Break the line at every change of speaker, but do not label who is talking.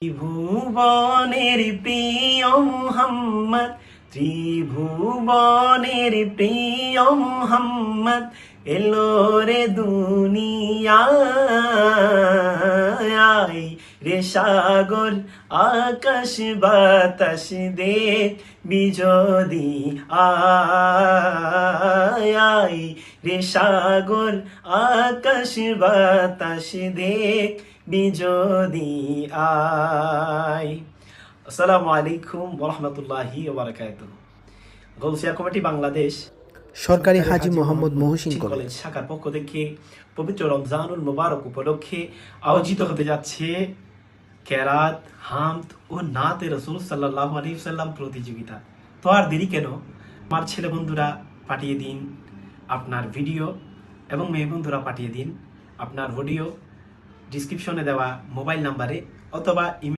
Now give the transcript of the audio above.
ত্রিভুবনের প্রিয় মুহাম্মদ, ত্রিভুবনের প্রিয় মুহাম্মদ এলো রে দুনিয়ায়। রে সাগর আকাশ বাতাস দেখবি যদি আয়, রে সাগর আকাশ বাতাস দেখবি যদি আয়। আসসালামু আলাইকুম ওয়া রাহমাতুল্লাহি ওয়া বারাকাতুহু। গোলসিয়া কমিটি বাংলাদেশ
সরকারি হাজী মোহাম্মদ মহসিন কলেজ
শাখার পক্ষ থেকে পবিত্র রমজানুল মুবারক উপলক্ষে আয়োজিত হতে যাচ্ছে কেরাত, হামদ ও নাতে রাসূল সাল্লাল্লাহু আলাইহি ওয়াসাল্লাম প্রতিযোগিতা। তো আর দেরি কেন, আমার ছেলে বন্ধুরা পাঠিয়ে দিন আপনার ভিডিও এবং মেয়ে বন্ধুরা পাঠিয়ে দিন আপনার ভিডিও ডিসক্রিপশনে দেওয়া মোবাইল নাম্বারে অথবা